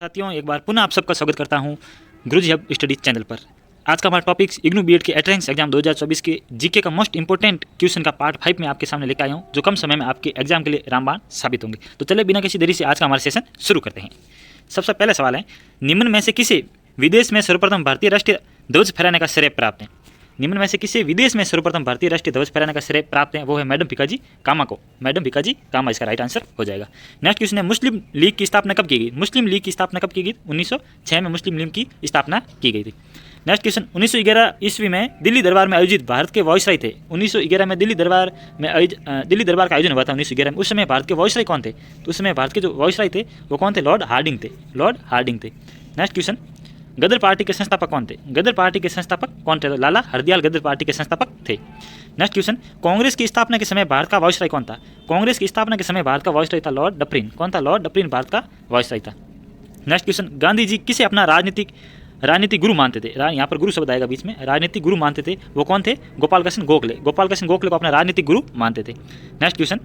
साथियों, एक बार पुनः आप सबका स्वागत करता हूं गुरुजी हब स्टडीज चैनल पर। आज का हमारा टॉपिक इग्नू बीएड के एंट्रेंस एग्जाम 2024 के जीके का मोस्ट इंपॉर्टेंट क्वेश्चन का पार्ट 5 में आपके सामने लेकर आया हूं, जो कम समय में आपके एग्जाम के लिए रामबाण साबित होंगे। तो चलिए बिना किसी देरी से आज का हमारा सेशन शुरू करते हैं। सबसे पहला सवाल है, निम्न में से किसे विदेश में सर्वप्रथम भारतीय राष्ट्रीय ध्वज फहराने का श्रेय प्राप्त है? निम्न में से किसे विदेश में सर्वप्रथम भारतीय राष्ट्रीय ध्वज फहराने का श्रेय प्राप्त है? वो है मैडम भिकाजी कामा को। मैडम भिकाजी कामा इसका राइट आंसर हो जाएगा। नेक्स्ट क्वेश्चन है, मुस्लिम लीग की स्थापना कब की गई? मुस्लिम लीग की स्थापना कब की गई? 1906 में मुस्लिम लीग की स्थापना की गई थी। नेक्स्ट क्वेश्चन, 1911 ईस्वी में दिल्ली दरबार में आयोजित भारत के वॉइसराय थे। 1911 में दिल्ली दरबार का आयोजन हुआ था 1911 में। उस समय भारत के वॉइसराय कौन थे? तो उस समय भारत के जो वॉइसराय थे वो कौन थे? लॉर्ड हार्डिंग थे। लॉर्ड हार्डिंग थे। नेक्स्ट क्वेश्चन, गदर पार्टी के संस्थापक कौन थे? गदर पार्टी के संस्थापक कौन थे? तो लाला हरदयाल गदर पार्टी के संस्थापक थे। नेक्स्ट क्वेश्चन, कांग्रेस की स्थापना के समय भारत का वॉइसराय कौन था? कांग्रेस की स्थापना के समय भारत का वॉइसराय था लॉर्ड डफरिन। कौन था? लॉर्ड डफरिन भारत का वॉइसराय था। नेक्स्ट क्वेश्चन, गांधी जी किसे अपना राजनीतिक गुरु मानते थे? यहाँ पर गुरु शब्द आएगा बीच में। राजनीतिक गुरु मानते थे, वो कौन थे? गोपाल कृष्ण गोखले। गोपाल कृष्ण गोखले को अपना राजनीतिक गुरु मानते थे। नेक्स्ट क्वेश्चन,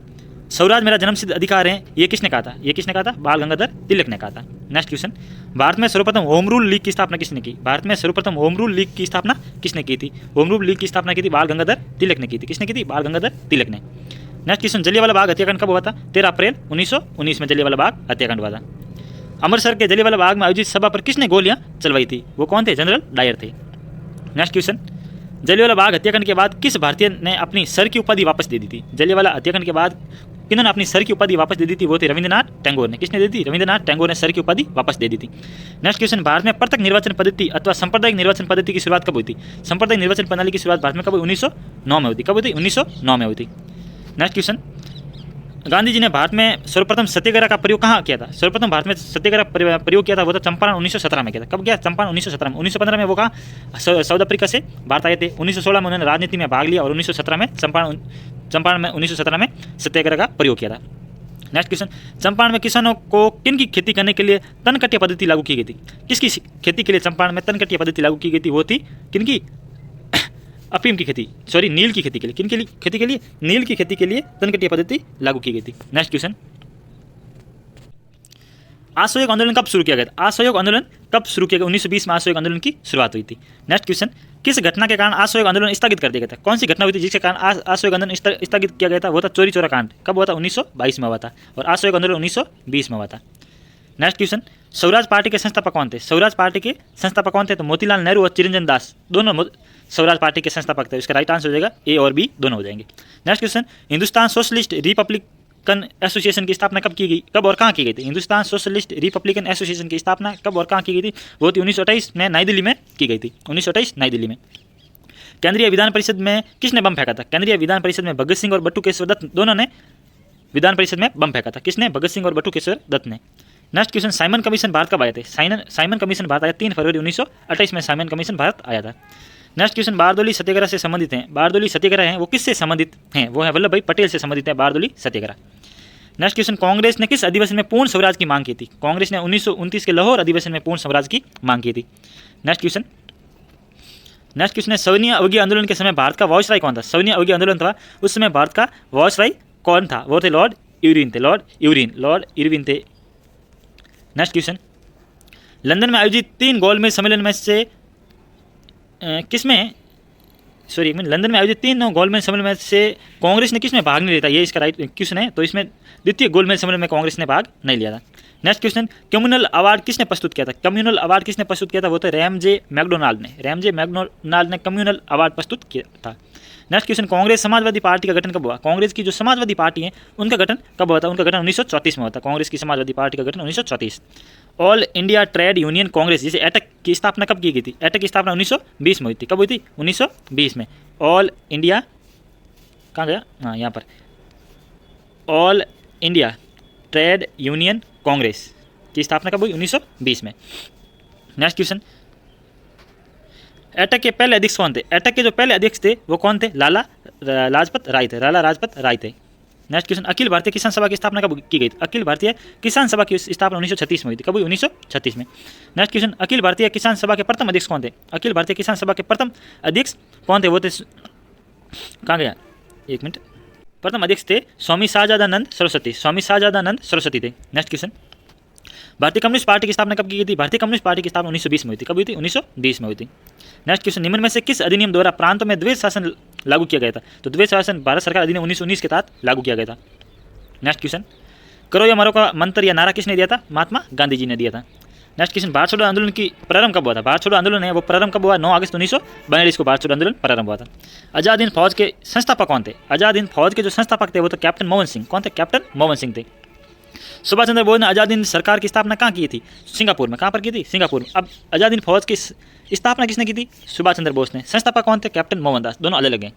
स्वराज मेरा जन्मसिद्ध अधिकार है, ये किसने कहा था? ये किसने कहा था? बाल गंगाधर तिलक ने कहा था। नेक्स्ट क्वेश्चन, भारत में सर्वप्रथम होम रूल लीग की स्थापना किसने की? भारत में सर्वप्रथम होम रूल लीग की स्थापना किसने की थी? होम रूल लीग की स्थापना की थी बाल गंगाधर तिलक ने की थी। किसने की थी? बाल गंगाधर तिलक ने। नेक्स्ट क्वेश्चन, जलियांवाला बाग हत्याकांड कब हुआ था? 13 अप्रैल 1919 में जलियांवाला बाग हत्याकांड हुआ था। अमृतसर के जलियांवाला बाग में आयोजित सभा पर किसने गोलियां चलवाई थी? वो कौन थे? जनरल डायर थे। नेक्स्ट क्वेश्चन, जलियांवाला बाग हत्याकांड के बाद किस भारतीय ने अपनी सर की उपाधि वापस दे दी थी? जलियांवाला हत्याकांड के बाद किन्होंने अपनी सर की उपाधि वापस दे दी थी? वो थे रविंद्रनाथ टैगोर ने। किसने दी थी? रविंद्रनाथ टैगोर ने सर की उपाधि वापस दे दी थी। नेक्स्ट क्वेश्चन, भारत में पृथक निर्वाचन पद्धति अथवा सांप्रदायिक निर्वाचन पद्धति की शुरुआत कब हुई थी? सांप्रदायिक निर्वाचन प्रणाली की शुरुआत भारत में कब हुई? 1909 में हुई थी। कब हुई थी? 1909 में हुई थी। नेक्स्ट क्वेश्चन, गांधी जी ने भारत में सर्वप्रथम सत्याग्रह का प्रयोग कहाँ किया था? सर्वप्रथम भारत में सत्याग्रह प्रयोग किया था वो था चंपारण 1917 में किया था। कब किया? चंपारण 1917 में। 1915 में वो कहाँ? साउथ अफ्रीका से भारत आए थे। 1916 में उन्होंने राजनीति में भाग लिया और 1917 में चंपारण में 1917 में सत्याग्रह का प्रयोग किया था। नेक्स्ट क्वेश्चन, चंपारण में किसानों को किन की खेती करने के लिए तनकट्टिया पद्धति लागू की गई थी? किसकी खेती के लिए चंपारण में तनकट्टिया पद्धति लागू की गई थी? वो थी किन की? अफीम की खेती, सॉरी नील की खेती के लिए। किन के लिए खेती के लिए? नील की खेती के लिए तनकट्टिया पद्धति लागू की गई थी। नेक्स्ट क्वेश्चन, असहयोग आंदोलन कब शुरू किया गया था? असहयोग आंदोलन कब शुरू किया गया? 1920 में असहयोग आंदोलन की शुरुआत हुई थी। नेक्स्ट क्वेश्चन, किस घटना के कारण असहयोग आंदोलन स्थगित कर दिया गया था? कौन सी घटना हुई थी जिसके कारण असहयोग आंदोलन स्थगित किया गया था? वो था चोरी चोरा कांड। कब हुआ था? 1922 में हुआ था। और असहयोग आंदोलन 1920 में हुआ था। नेक्स्ट क्वेश्चन, स्वराज पार्टी के संस्थापक कौन थे? स्वराज पार्टी के संस्थापक कौन थे? तो मोतीलाल नेहरू और चिरंजन दास दोनों स्वराज पार्टी के संस्थापक थे। इसका राइट आंसर हो जाएगा ए और बी दोनों हो जाएंगे। Next question, Hindustan socialist Republican association की स्थापना कब की गई? कब और कहाँ की गई थी? हिंदुस्तान सोशलिस्ट रिपब्लिकन एसोसिएशन की स्थापना कब और कहाँ की गई थी? वो थी 1928 में नई दिल्ली में की गई थी। 1928 नई दिल्ली में। केंद्रीय विधान परिषद में किसने बम फेंका था? केंद्रीय विधान परिषद में भगत सिंह और बटुकेश्वर दत्त दोनों ने विधान परिषद में बम फेंका था। किसने? भगत सिंह और बटुकेश्वर दत्त ने। Next question, Simon commission Bharat कब आए थे? साइमन कमीशन भारत आया 3 फरवरी 1928 में साइमन कमीशन भारत आया था। नेक्स्ट क्वेश्चन, बारदोली सत्याग्रह से संबंधित हैं। बारदोली सत्याग्रह हैं वो किससे संबंधित हैं? वो है वल्लभ भाई पटेल से संबंधित है बारदोली सत्याग्रह। नेक्स्ट क्वेश्चन, कांग्रेस ने किस अधिवेशन में पूर्ण स्वराज की मांग की थी? कांग्रेस ने 1929 के लाहौर अधिवेशन में पूर्ण स्वराज की मांग की थी। नेक्स्ट क्वेश्चन है, सविनय अवज्ञा आंदोलन के समय भारत का वॉइसराय कौन था? सविनय अवज्ञा आंदोलन था उस समय भारत का वॉइसराय कौन था? वो थे लॉर्ड इरविन थे। लॉर्ड इरविन थे। नेक्स्ट क्वेश्चन, लंदन में आयोजित 3 गोलमेज सम्मेलन में से लंदन में आयोजित 3 गोलमेज सम्मेलन में से कांग्रेस ने किसमें भाग नहीं लिया था? ये इसका राइट क्वेश्चन है। तो इसमें द्वितीय गोलमेज सम्मेलन में कांग्रेस ने भाग नहीं लिया था। नेक्स्ट क्वेश्चन, कम्युनल अवार्ड किसने प्रस्तुत किया था? कम्युनल अवार्ड किसने प्रस्तुत किया था? वो थे रैमजे मैकडोनाल्ड ने कम्युनल अवार्ड प्रस्तुत किया था। Next question, Congress Samajwadi party का गठन कब हुआ? कांग्रेस की जो समाजवादी पार्टी है उनका गठन कब हुआ था? उनका गठन 1934 में हुआ था। कांग्रेस की समाजवादी पार्टी का गठन 1934। All India trade union Congress जिसे एटक की स्थापना कब की गई थी? एटक की स्थापना 1920 में हुई थी। कब हुई थी? 1920 में। ऑल इंडिया कहाँ गया? हाँ, यहाँ पर all India trade union Congress की स्थापना कब हुई? 1920 में। नेक्स्ट क्वेश्चन, एटक के पहले अध्यक्ष कौन थे? एटक के जो पहले अध्यक्ष थे वो कौन थे? लाला लाजपत राय थे। लाला लाजपत राय थे। नेक्स्ट क्वेश्चन, अखिल भारतीय किसान सभा की स्थापना कब की गई थी? अखिल भारतीय किसान सभा की स्थापना 1936 में हुई थी। कब हुई? 1936 में। नेक्स्ट क्वेश्चन, अखिल भारतीय किसान सभा के प्रथम अध्यक्ष कौन थे? अखिल भारतीय किसान सभा के प्रथम अध्यक्ष कौन थे? वो थे, कहाँ गया? एक मिनट। प्रथम अध्यक्ष थे स्वामी शाहजादानंद सरस्वती। स्वामी शाहजादानंद सरस्वती थे। नेक्स्ट क्वेश्चन, भारतीय कम्युनिस्ट पार्टी की स्थापना कब की गई थी? भारतीय कम्युनिस्ट पार्टी की स्थापना 1920 में हुई थी। कब हुई थी? 1920 में हुई थी। नेक्स्ट क्वेश्चन, निम्न में से किस अधिनियम द्वारा प्रांतों में द्वैध शासन लागू किया गया था? तो द्वैध शासन भारत सरकार अधिनियम 1919 के तहत लागू किया गया था। नेक्स्ट क्वेश्चन, करो या मरो का मंत्र या नारा किसने दिया था? महात्मा गांधी जी ने दिया था। नेक्स्ट क्वेश्चन, भारत छोड़ो आंदोलन की प्रारंभ कब हुआ था? भारत छोड़ो आंदोलन है वो प्रारंभ कब हुआ? 9 अगस्त 1942 को भारत छोड़ो आंदोलन प्रारंभ हुआ था। आजाद हिंद फौज के संस्थापक कौन थे? आजाद हिंद फौज के जो संस्थापक थे वो तो कैप्टन मोहन सिंह। कौन थे? कैप्टन मोहन सिंह थे। सुभाष चंद्र बोस ने आजाद हिंद सरकार की स्थापना कहाँ की थी? सिंगापुर में। कहाँ पर की थी? सिंगापुर में। अब आजाद हिंद फौज की स्थापना किसने की थी? सुभाष चंद्र बोस ने। संस्थापक कौन थे? कैप्टन मोहनदास। दोनों अलग अलग हैं।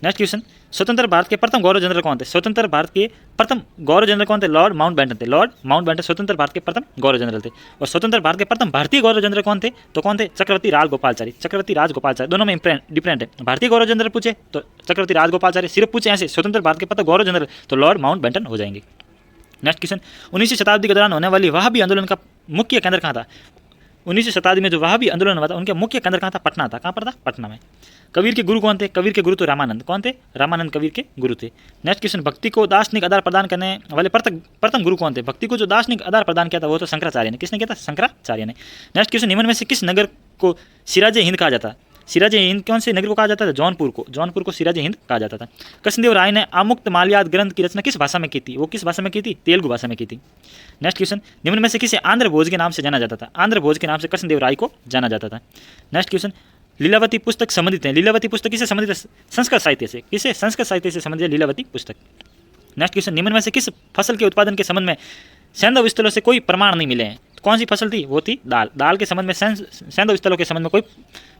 नेक्स्ट क्वेश्चन, स्वतंत्र भारत के प्रथम गवर्नर जनरल कौन थे? स्वतंत्र भारत के प्रथम गवर्नर जनरल कौन थे? लॉर्ड माउंटबेटन थे। लॉर्ड माउंटबेटन स्वतंत्र भारत के प्रथम गवर्नर जनरल थे। और स्वतंत्र भारत के प्रथम भारतीय गवर्नर जनरल कौन थे? तो कौन थे? चक्रवर्ती राजगोपालचारी। चक्रवर्ती राजगोपालचारी। दोनों में डिफरेंट है। भारतीय गवर्नर जनरल पूछे तो चक्रवर्ती राजगोपालचारी, सिर्फ पूछे ऐसे स्वतंत्र भारत के प्रथम गवर्नर जनरल तो लॉर्ड माउंटबेटन हो जाएंगे। नेक्स्ट क्वेश्चन, 19वीं शताब्दी के दौरान होने वाली वहाबी आंदोलन का मुख्य केंद्र कहाँ था? 19वीं शताब्दी में जो वहाबी आंदोलन हुआ था उनके मुख्य केंद्र कहाँ था? पटना था। कहाँ पर था? पटना में। कबीर के गुरु कौन थे? कबीर के गुरु तो रामानंद। कौन थे? रामानंद कबीर के गुरु थे। नेक्स्ट क्वेश्चन, भक्ति को दार्शनिक आधार प्रदान करने वाले प्रथम गुरु कौन थे? भक्ति को जो दार्शनिक आधार प्रदान किया था वो तो शंकराचार्य ने। किसने किया था? शंकराचार्य ने। नेक्स्ट क्वेश्चन, निम्न में से किस नगर को सिराज हिंद कहा जाता? सिराज हिंद कौन से नगर को कहा जाता था? जौनपुर को। जौनपुर को सिराज हिंद कहा जाता था। कृष्णदेव राय ने आमुक्त माल्याद ग्रंथ की रचना किस भाषा में की थी? वो किस भाषा में की थी? तेलुगु भाषा में की थी। नेक्स्ट क्वेश्चन, निम्न में से किसे आंध्र भोज के नाम से जाना जाता था? आंध्र भोज के नाम से कृष्णदेव राय को जाना जाता था। नेक्स्ट क्वेश्चन, लीलावती पुस्तक संबंधित है। लीलावती पुस्तक किससे संबंधित है? संस्कृत साहित्य से। किसे? संस्कृत साहित्य से संबंधित है लीलावती पुस्तक। नेक्स्ट क्वेश्चन, निम्न में से किस फसल के उत्पादन के संबंध में सैंधव स्थलों से कोई प्रमाण नहीं मिले हैं? कौन सी फसल थी? वो थी दाल। दाल के संबंध में सैंधव स्थलों के संबंध में कोई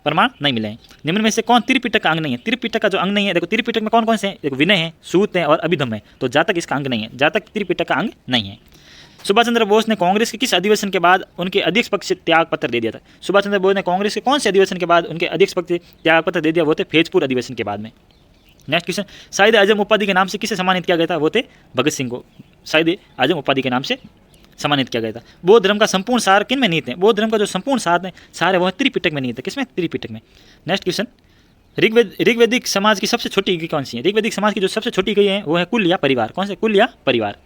प्रमाण नहीं मिले हैं। निम्न में से कौन त्रिपिटक का अंग नहीं है? त्रिपिटक का जो अंग नहीं है, देखो त्रिपिटक में कौन कौन से हैं? देखो विनय है, सूत है और अभिधम है। तो जातक इसका अंग नहीं है। जातक त्रिपिटक का अंग नहीं है। सुभाष चंद्र बोस ने कांग्रेस के किस अधिवेशन के बाद उनके अध्यक्ष पद से त्याग पत्र दे दिया था? सुभाष चंद्र बोस ने कांग्रेस के कौन से अधिवेशन के बाद उनके अध्यक्ष पद से त्याग पत्र दे दिया? वो थे फैजपुर अधिवेशन के बाद में। नेक्स्ट क्वेश्चन, शाहिद आजम उपाधि के नाम से किसे सम्मानित किया गया था? वो थे भगत सिंह को शाहिद आजम उपाधि के नाम से सम्मानित किया गया था। बौद्ध धर्म का संपूर्ण सार किन में निहित है? बौद्ध धर्म का जो संपूर्ण सार है वो त्रिपिटक में निहित है। किसमें? त्रिपिटक में। नेक्स्ट क्वेश्चन, ऋग्वैदिक समाज की सबसे छोटी इकाई कौन सी है? ऋग्वैदिक समाज की जो सबसे छोटी इकाई है वो है कुल या परिवार। कौन से? कुल या परिवार।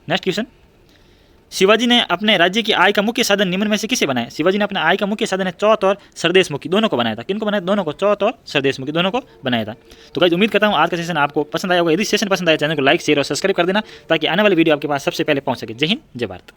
नेक्स्ट क्वेश्चन, शिवाजी ने अपने राज्य की आय का मुख्य साधन निम्न में से किसे बनाया? शिवाजी ने अपने आय का मुख्य साधन है चौथ और सरदेशमुखी दोनों को बनाया था। किनको बनाया? दोनों को, चौथ और सरदेशमुखी दोनों को बनाया था। तो गाइस उम्मीद करता हूँ आज का सेशन आपको पसंद आया होगा। यदि सेशन पसंद आया चैनल को लाइक शेयर और सब्सक्राइब कर देना ताकि आने वाली वीडियो आपके पास सबसे पहले पहुंच सके। जय हिंद, जय भारत।